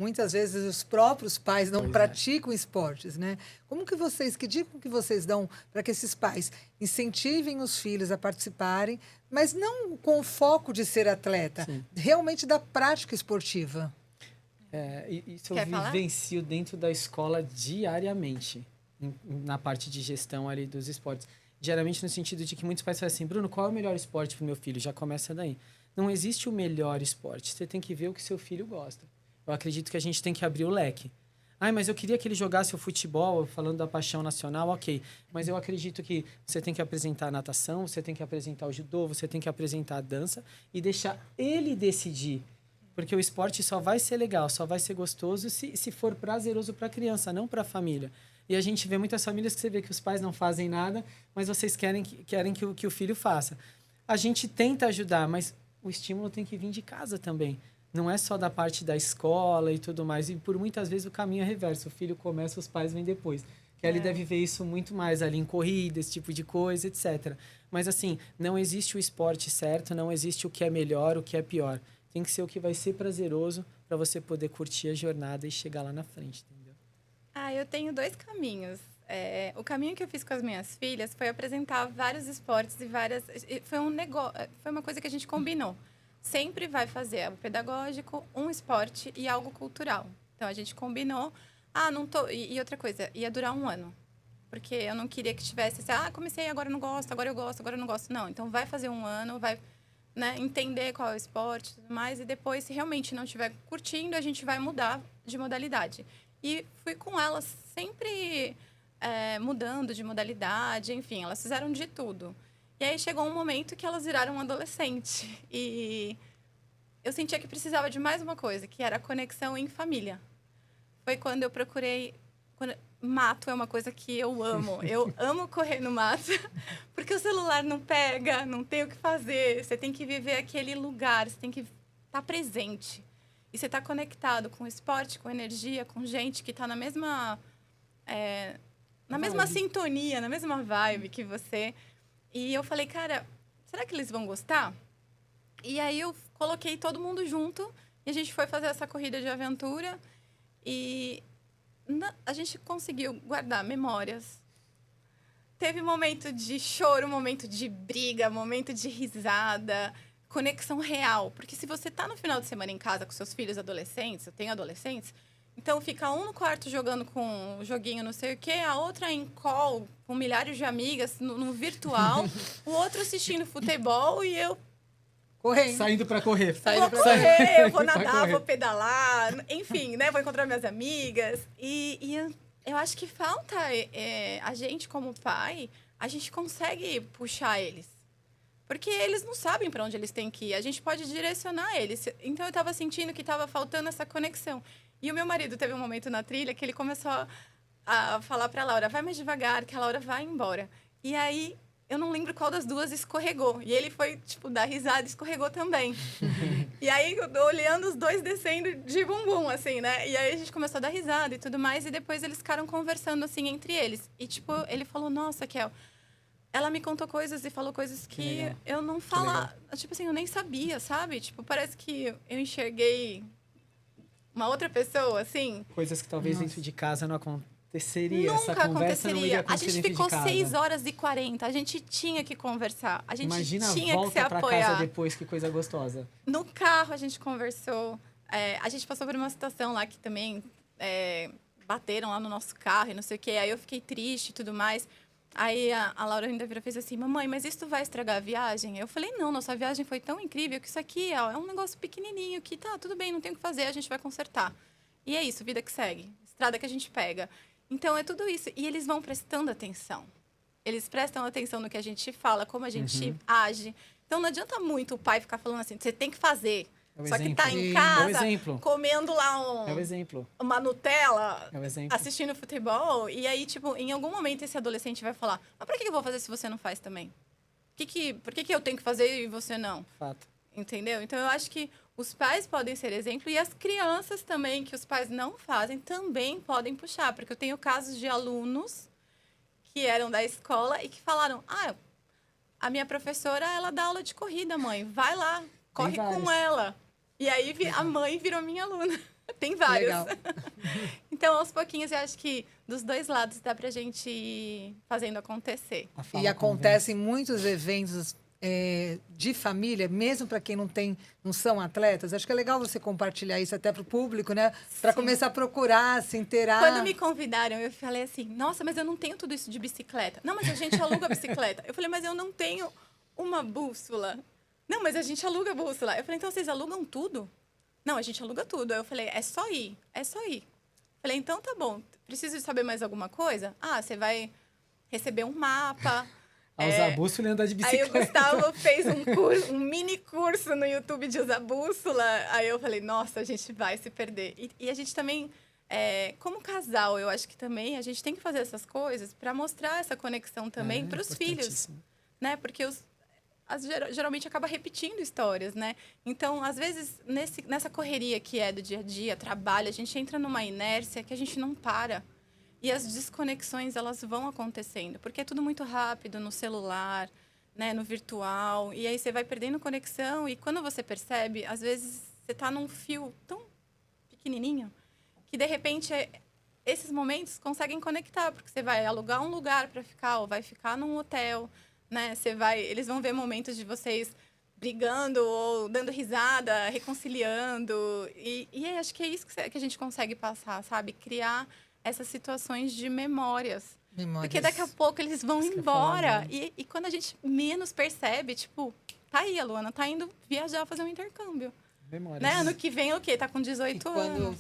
Muitas vezes os próprios pais não Pois é. praticam esportes, né? Que dica que vocês dão para que esses pais incentivem os filhos a participarem, mas não com o foco de ser atleta, Sim. realmente da prática esportiva? Isso eu Quer falar? vivencio dentro da escola diariamente, na parte de gestão ali dos esportes. Diariamente no sentido de que muitos pais falam assim, Bruno, qual é o melhor esporte para o meu filho? Já começa daí. Não existe o melhor esporte, você tem que ver o que seu filho gosta. Eu acredito que a gente tem que abrir o leque. Mas eu queria que ele jogasse o futebol, falando da paixão nacional, ok. Mas eu acredito que você tem que apresentar a natação, você tem que apresentar o judô, você tem que apresentar a dança e deixar ele decidir. Porque o esporte só vai ser legal, só vai ser gostoso se for prazeroso para a criança, não para a família. E a gente vê muitas famílias que você vê que os pais não fazem nada, mas vocês querem que o filho faça. A gente tenta ajudar, mas o estímulo tem que vir de casa também. Não é só da parte da escola e tudo mais. E por muitas vezes o caminho é reverso. O filho começa, os pais vêm depois. Kelly deve ver isso muito mais ali em corrida, esse tipo de coisa, etc. Mas assim, não existe o esporte certo, não existe o que é melhor, o que é pior. Tem que ser o que vai ser prazeroso para você poder curtir a jornada e chegar lá na frente, entendeu? Eu tenho 2 caminhos. O caminho que eu fiz com as minhas filhas foi apresentar vários esportes e foi uma coisa que a gente combinou. Sempre vai fazer algo pedagógico, um esporte e algo cultural. Então, a gente combinou. Não tô... E outra coisa, ia durar 1 ano. Porque eu não queria que tivesse assim, comecei, agora eu não gosto, agora eu gosto, agora eu não gosto. Não, então vai fazer 1 ano, vai... Né, entender qual é o esporte e tudo mais. E depois, se realmente não estiver curtindo, a gente vai mudar de modalidade. E fui com elas sempre mudando de modalidade. Enfim, elas fizeram de tudo. E aí, chegou um momento que elas viraram adolescente. E eu sentia que precisava de mais uma coisa, que era a conexão em família. Foi quando eu procurei... Mato é uma coisa que eu amo. Eu amo correr no mato, porque o celular não pega, não tem o que fazer. Você tem que viver aquele lugar, você tem que estar presente. E você está conectado com o esporte, com energia, com gente que está na mesma sintonia, na mesma vibe que você. E eu falei, cara, será que eles vão gostar? E aí eu coloquei todo mundo junto e a gente foi fazer essa corrida de aventura e... a gente conseguiu guardar memórias. Teve momento de choro, momento de briga, momento de risada, conexão real. Porque se você tá no final de semana em casa com seus filhos adolescentes, eu tenho adolescentes, então fica um no quarto jogando com um joguinho não sei o quê, a outra em call com milhares de amigas no virtual, o outro assistindo futebol e eu Correndo. Saindo para correr. Vou correr, eu vou nadar, vou pedalar, enfim, né? Vou encontrar minhas amigas. E eu acho que falta a gente, como pai, a gente consegue puxar eles. Porque eles não sabem para onde eles têm que ir. A gente pode direcionar eles. Então, eu estava sentindo que estava faltando essa conexão. E o meu marido teve um momento na trilha que ele começou a falar para a Laura, vai mais devagar, que a Laura vai embora. E aí... eu não lembro qual das duas escorregou. E ele foi, dar risada e escorregou também. E aí, eu olhando os dois descendo de bumbum, assim, né? E aí, a gente começou a dar risada e tudo mais. E depois, eles ficaram conversando, assim, entre eles. E, ele falou, nossa, Kel, ela me contou coisas e falou coisas que eu não falava. Eu nem sabia, sabe? Parece que eu enxerguei uma outra pessoa, assim. Coisas que talvez dentro de casa não aconteceria. Nunca Essa conversa aconteceria. Não iria acontecer. A gente ficou 6h40. A gente tinha que conversar. A gente Imagina tinha a volta que se apoiar. pra casa depois, que coisa gostosa. No carro a gente conversou. A gente passou por uma situação lá que também bateram lá no nosso carro e não sei o quê. Aí eu fiquei triste e tudo mais. Aí a Laura ainda virou e fez assim, mamãe, mas isso vai estragar a viagem? Eu falei, não, nossa viagem foi tão incrível que isso aqui é um negócio pequenininho que tá, tudo bem, não tem o que fazer, a gente vai consertar. E é isso, vida que segue. Estrada que a gente pega. Então, é tudo isso. E eles vão prestando atenção. Eles prestam atenção no que a gente fala, como a gente age. Então, não adianta muito o pai ficar falando assim, você tem que fazer. Só que tá em casa, comendo lá uma Nutella, assistindo futebol. E aí, em algum momento, esse adolescente vai falar, mas por que eu vou fazer se você não faz também? Por que eu tenho que fazer e você não? Fato. Entendeu? Então, eu acho que os pais podem ser exemplo e as crianças também, que os pais não fazem, também podem puxar. Porque eu tenho casos de alunos que eram da escola e que falaram, a minha professora, ela dá aula de corrida, mãe. Vai lá, corre com ela. E aí, a mãe virou minha aluna. Tem vários. Legal. Então, aos pouquinhos, eu acho que dos dois lados dá pra gente ir fazendo acontecer. A fala E acontecem muitos eventos de família, mesmo para quem não são atletas. Acho que é legal você compartilhar isso até para o público, né? Para Sim. começar a procurar, se inteirar. Quando me convidaram, eu falei assim, nossa, mas eu não tenho tudo isso de bicicleta. Não, mas a gente aluga a bicicleta. Eu falei, mas eu não tenho uma bússola. Não, mas a gente aluga a bússola. Eu falei, então vocês alugam tudo? Não, a gente aluga tudo. Aí eu falei, é só ir, é só ir. Falei, então tá bom, preciso de saber mais alguma coisa? Ah, você vai receber um mapa. A usar bússola e andar de Aí bicicleta. o Gustavo fez um mini curso no YouTube de usar bússola. Aí eu falei, nossa, a gente vai se perder. E a gente também, como casal, eu acho que também a gente tem que fazer essas coisas para mostrar essa conexão também para os filhos, Importantíssimo. né? Porque geralmente acaba repetindo histórias, né? Então, às vezes, nessa correria que é do dia a dia, trabalho, a gente entra numa inércia que a gente não para. E as desconexões, elas vão acontecendo, porque é tudo muito rápido no celular, né, no virtual, e aí você vai perdendo conexão, e quando você percebe, às vezes você está num fio tão pequenininho, que de repente esses momentos conseguem conectar, porque você vai alugar um lugar para ficar, ou vai ficar num hotel, né, eles vão ver momentos de vocês brigando ou dando risada, reconciliando, e acho que é isso que a gente consegue passar, sabe? Criar essas situações de memórias. Porque daqui a pouco eles vão embora. E quando a gente menos percebe, tipo, tá aí, a Luana tá indo viajar, fazer um intercâmbio. Memórias. Né? Ano que vem, o quê? Tá com 18 anos.